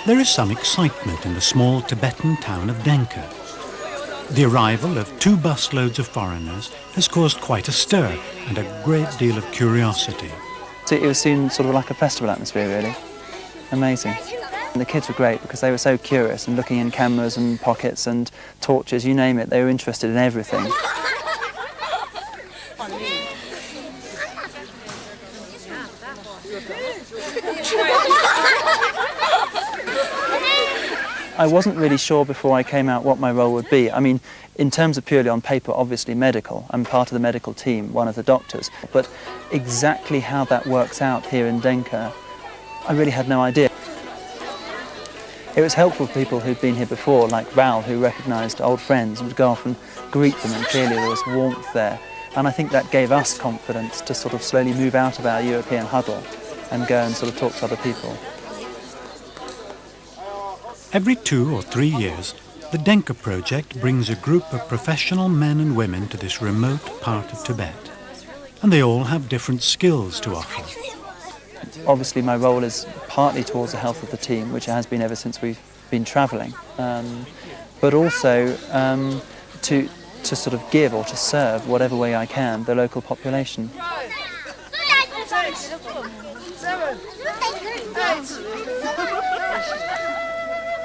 There is some excitement in the small Tibetan town of Dengke. The arrival of 2 busloads of foreigners has caused quite a stir and a great deal of curiosity. So it was soon sort of like a festival atmosphere, really. Amazing. And the kids were great because they were so curious and looking in cameras and pockets and torches, you name it, they were interested in everything. I wasn't really sure before I came out what my role would be. I mean, in terms of purely on paper, obviously medical. I'm part of the medical team, one of the doctors. But exactly how that works out here in Dengke, I really had no idea. It was helpful for people who'd been here before, like Val, who recognised old friends and would go off and greet them, and clearly there was warmth there. And I think that gave us confidence to sort of slowly move out of our European huddle and go and sort of talk to other people. Every 2 or 3 years, the Dengke project brings a group of professional men and women to this remote part of Tibet. And they all have different skills to offer. Obviously my role is partly towards the health of the team, which it has been ever since we've been travelling, but also to sort of give or to serve, whatever way I can, the local population.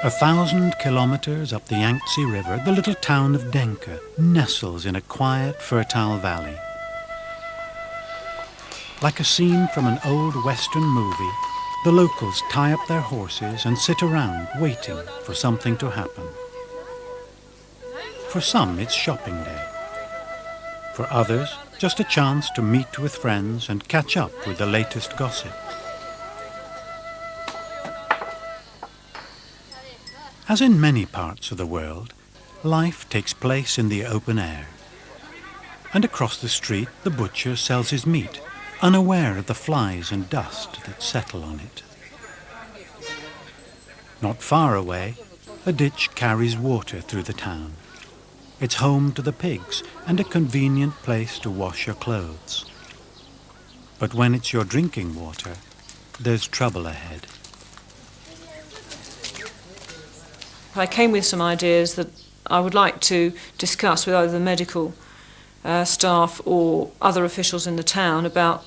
1,000 kilometers up the Yangtze River, the little town of Dengke nestles in a quiet, fertile valley. Like a scene from an old Western movie, the locals tie up their horses and sit around waiting for something to happen. For some, it's shopping day. For others, just a chance to meet with friends and catch up with the latest gossip. As in many parts of the world, life takes place in the open air. And across the street, the butcher sells his meat, unaware of the flies and dust that settle on it. Not far away, a ditch carries water through the town. It's home to the pigs and a convenient place to wash your clothes. But when it's your drinking water, there's trouble ahead. I came with some ideas that I would like to discuss with either the medical staff or other officials in the town about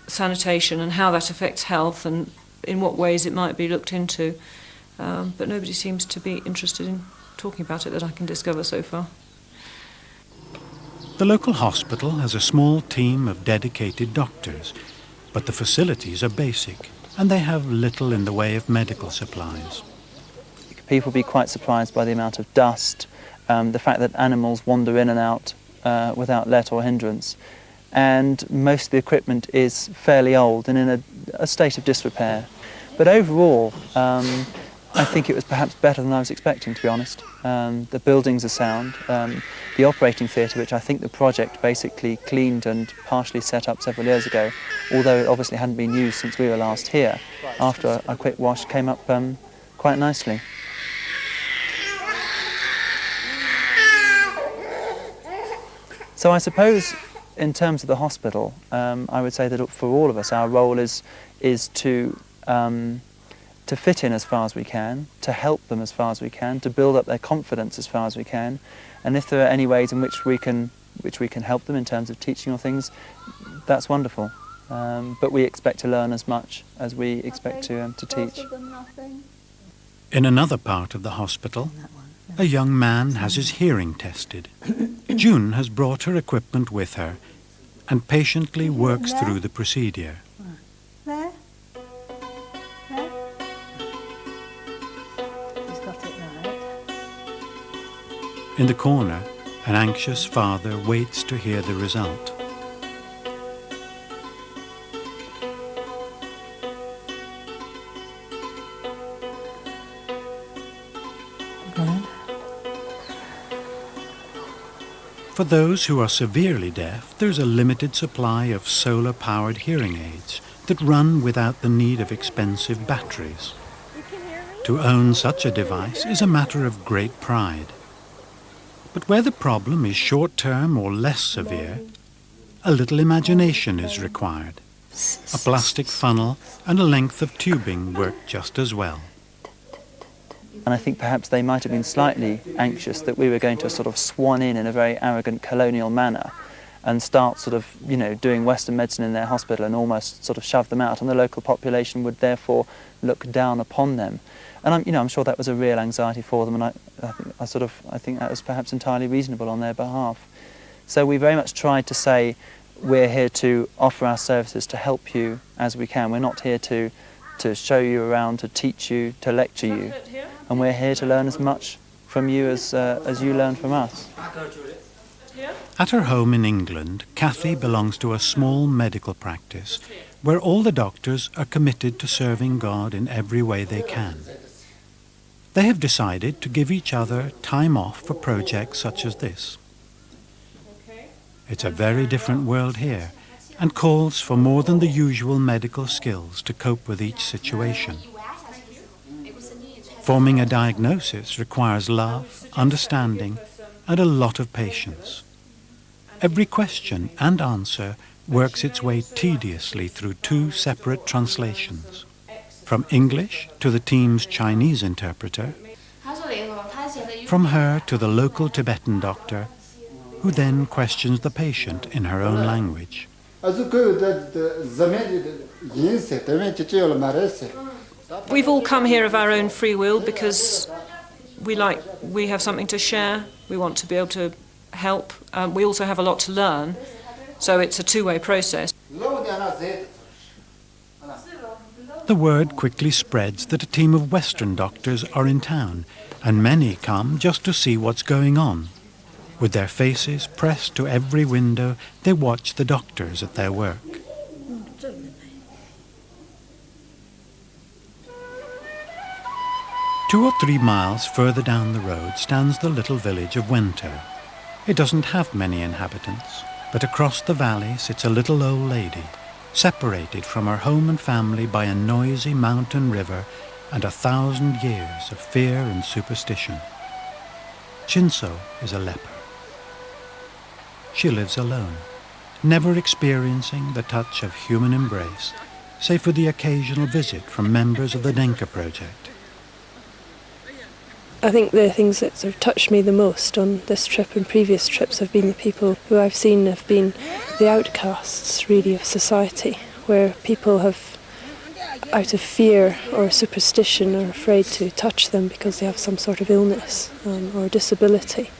sanitation and how that affects health and in what ways it might be looked into. But nobody seems to be interested in talking about it that I can discover so far. The local hospital has a small team of dedicated doctors, but the facilities are basic and they have little in the way of medical supplies. People will be quite surprised by the amount of dust, the fact that animals wander in and out without let or hindrance. And most of the equipment is fairly old and in a state of disrepair. But overall, I think it was perhaps better than I was expecting, to be honest. The buildings are sound. The operating theatre, which I think the project basically cleaned and partially set up several years ago, although it obviously hadn't been used since we were last here, after a quick wash came up quite nicely. So I suppose in terms of the hospital, I would say that for all of us, our role is to fit in as far as we can, to help them as far as we can, to build up their confidence as far as we can, and if there are any ways in which we can help them in terms of teaching or things, that's wonderful. But we expect to learn as much as we expect to teach. In another part of the hospital, a young man has his hearing tested. June has brought her equipment with her and patiently works through the procedure. There. There. He's got it right. In the corner, an anxious father waits to hear the result. For those who are severely deaf, there's a limited supply of solar-powered hearing aids that run without the need of expensive batteries. To own such a device is a matter of great pride. But where the problem is short-term or less severe, a little imagination is required. A plastic funnel and a length of tubing work just as well. And I think perhaps they might have been slightly anxious that we were going to sort of swan in a very arrogant colonial manner and start sort of, you know, doing Western medicine in their hospital and almost sort of shove them out, and the local population would therefore look down upon them. And I'm sure that was a real anxiety for them, and I think that was perhaps entirely reasonable on their behalf. So we very much tried to say, we're here to offer our services to help you as we can. We're not here to show you around, to teach you, to lecture you, and we're here to learn as much from you as you learn from us. At her home in England, Kathy belongs to a small medical practice where all the doctors are committed to serving God in every way they can. They have decided to give each other time off for projects such as this. It's a very different world here and calls for more than the usual medical skills to cope with each situation. Forming a diagnosis requires love, understanding, and a lot of patience. Every question and answer works its way tediously through two separate translations, from English to the team's Chinese interpreter, from her to the local Tibetan doctor, who then questions the patient in her own language. We've all come here of our own free will because we have something to share. We want to be able to help. We also have a lot to learn, so it's a two-way process. The word quickly spreads that a team of Western doctors are in town, and many come just to see what's going on. With their faces pressed to every window, they watch the doctors at their work. 2 or 3 miles further down the road stands the little village of Wento. It doesn't have many inhabitants, but across the valley sits a little old lady, separated from her home and family by a noisy mountain river and 1,000 years of fear and superstition. Chinso is a leper. She lives alone, never experiencing the touch of human embrace, save for the occasional visit from members of the Dengke project. I think the things that sort of touched me the most on this trip and previous trips have been the people who I've seen have been the outcasts, really, of society, where people have, out of fear or superstition, are afraid to touch them because they have some sort of illness or disability.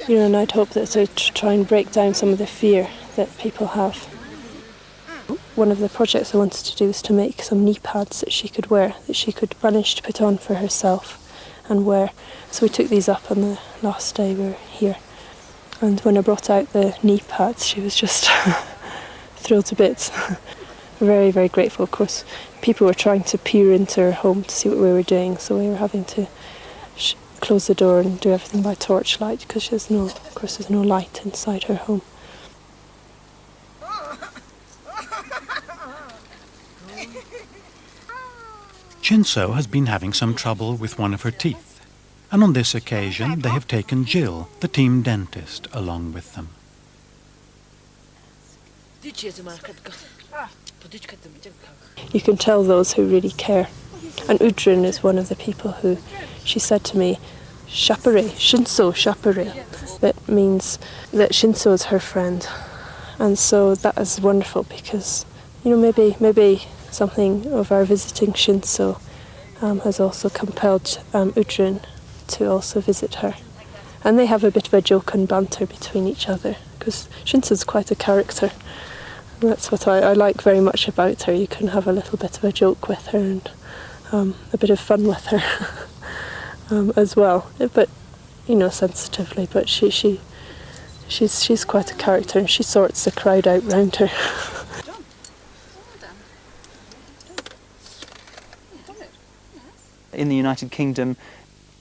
You know, and I'd hope that to try and break down some of the fear that people have. One of the projects I wanted to do was to make some knee pads that she could wear, that she could manage to put on for herself and wear. So we took these up on the last day we were here. And when I brought out the knee pads, she was just thrilled to bits. Very, very grateful. Of course, people were trying to peer into her home to see what we were doing, so we were having to close the door and do everything by torchlight because there's no light inside her home. Chinso has been having some trouble with one of her teeth, and on this occasion they have taken Jill, the team dentist, along with them. You can tell those who really care. And Udrin is one of the people who, she said to me, Shapare, Shinso Shapare. That means that Shinso is her friend. And so that is wonderful because, you know, maybe something of our visiting Shinso has also compelled Udrin to also visit her. And they have a bit of a joke and banter between each other because Shinso's quite a character. And that's what I like very much about her. You can have a little bit of a joke with her and a bit of fun with her as well, but you know, sensitively. But she's quite a character, and she sorts the crowd out round her. In the United Kingdom,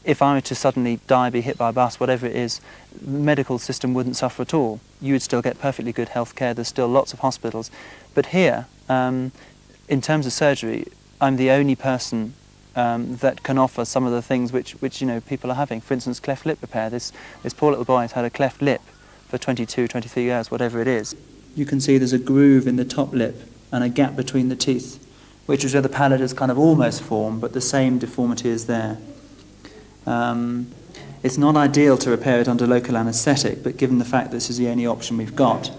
if I were to suddenly die, be hit by a bus, whatever it is, the medical system wouldn't suffer at all. You would still get perfectly good health care. There's still lots of hospitals. But here, in terms of surgery, I'm the only person that can offer some of the things which you know, people are having. For instance, cleft lip repair. This poor little boy has had a cleft lip for 22, 23 years, whatever it is. You can see there's a groove in the top lip and a gap between the teeth, which is where the palate has kind of almost formed, but the same deformity is there. It's not ideal to repair it under local anaesthetic, but given the fact this is the only option we've got,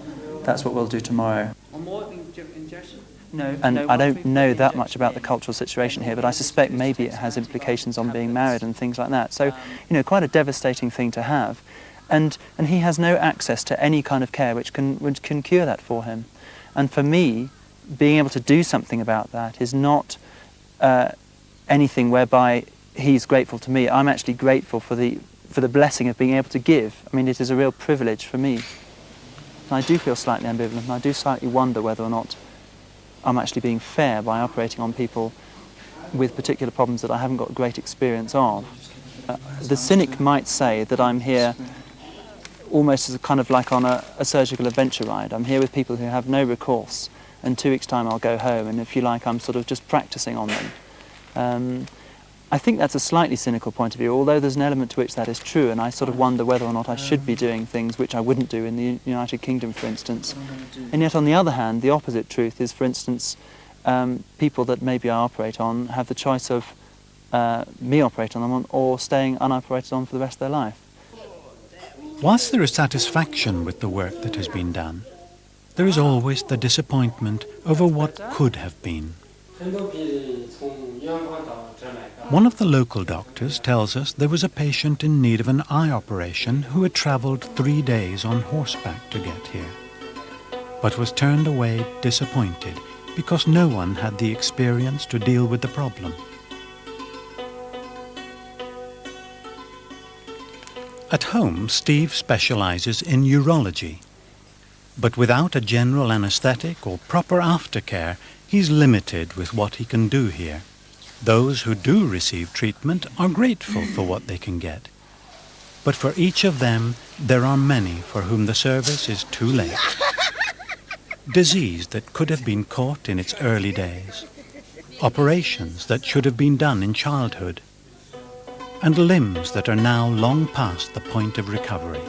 that's what we'll do tomorrow. No, and I don't know that much about the cultural situation here, but I suspect maybe it has implications on being married and things like that. So, quite a devastating thing to have. And he has no access to any kind of care which can cure that for him. And for me, being able to do something about that is not anything whereby he's grateful to me. I'm actually grateful for the blessing of being able to give. I mean, it is a real privilege for me. And I do feel slightly ambivalent, and I do slightly wonder whether or not I'm actually being fair by operating on people with particular problems that I haven't got great experience of. The cynic might say that I'm here almost as a kind of like on a surgical adventure ride. I'm here with people who have no recourse, and 2 weeks' time I'll go home, and if you like, I'm sort of just practicing on them. I think that's a slightly cynical point of view, although there's an element to which that is true, and I sort of wonder whether or not I should be doing things which I wouldn't do in the United Kingdom, for instance. And yet, on the other hand, the opposite truth is, for instance, people that maybe I operate on have the choice of me operating on them or staying unoperated on for the rest of their life. Whilst there is satisfaction with the work that has been done, there is always the disappointment over what could have been. One of the local doctors tells us there was a patient in need of an eye operation who had travelled 3 days on horseback to get here, but was turned away disappointed because no one had the experience to deal with the problem. At home, Steve specialises in urology, but without a general anaesthetic or proper aftercare, he's limited with what he can do here. Those who do receive treatment are grateful for what they can get. But for each of them, there are many for whom the service is too late. Disease that could have been caught in its early days. Operations that should have been done in childhood. And limbs that are now long past the point of recovery.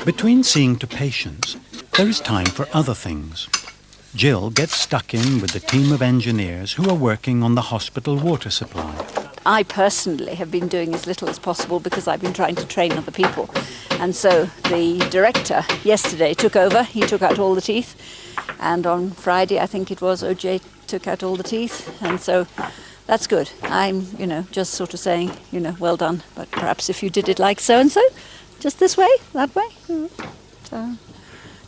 Between seeing to patients, there is time for other things. Jill gets stuck in with the team of engineers who are working on the hospital water supply. I personally have been doing as little as possible because I've been trying to train other people. And so the director yesterday took over. He took out all the teeth. And on Friday, I think it was, OJ took out all the teeth. And so that's good. I'm, just sort of saying, well done. But perhaps if you did it like so-and-so, just this way, that way. So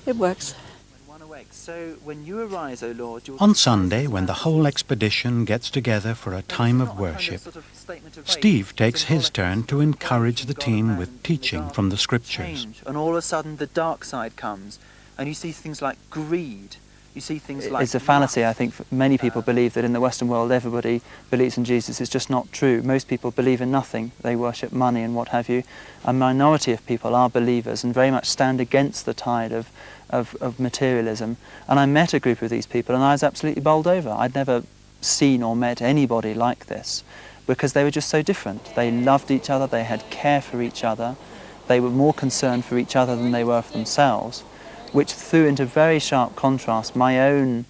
it works. So when you arise, O Lord, on Sunday, when the whole expedition gets together for a time of worship, Steve takes his turn to encourage the team with teaching from the scriptures. And all of a sudden the dark side comes, and you see things like greed. You see things like... It's a fallacy, I think. Many people believe that in the Western world everybody believes in Jesus. It's just not true. Most people believe in nothing. They worship money and what have you. A minority of people are believers and very much stand against the tide of materialism. And I met a group of these people and I was absolutely bowled over. I'd never seen or met anybody like this because they were just so different. They loved each other, they had care for each other, they were more concerned for each other than they were for themselves, which threw into very sharp contrast my own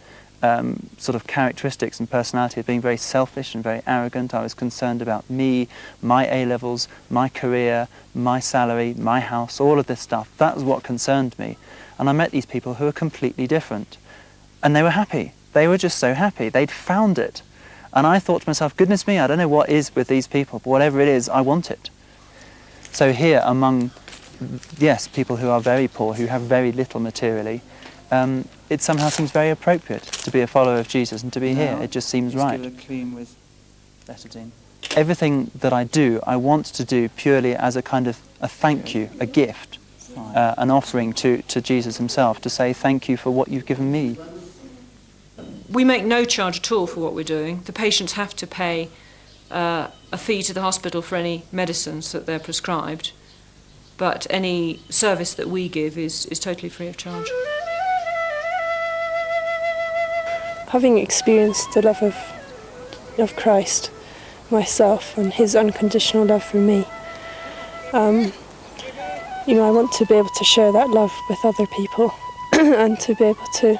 sort of characteristics and personality of being very selfish and very arrogant. I was concerned about me, my A-levels, my career, my salary, my house, all of this stuff. That was what concerned me. And I met these people who were completely different. And they were happy. They were just so happy. They'd found it. And I thought to myself, goodness me, I don't know what is with these people, but whatever it is, I want it. So here among, yes, people who are very poor, who have very little materially, it somehow seems very appropriate to be a follower of Jesus and to be here. It just seems right. Everything that I do, I want to do purely as a kind of a thank you, a gift. An offering to Jesus himself, to say thank you for what you've given me. We make no charge at all for what we're doing. The patients have to pay a fee to the hospital for any medicines that they're prescribed, but any service that we give is totally free of charge. Having experienced the love of Christ myself and his unconditional love for me, I want to be able to share that love with other people and to be able to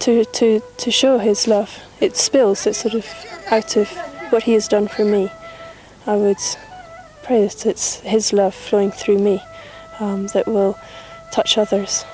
to show his love. It spills, it's sort of out of what he has done for me. I would pray that it's his love flowing through me that will touch others.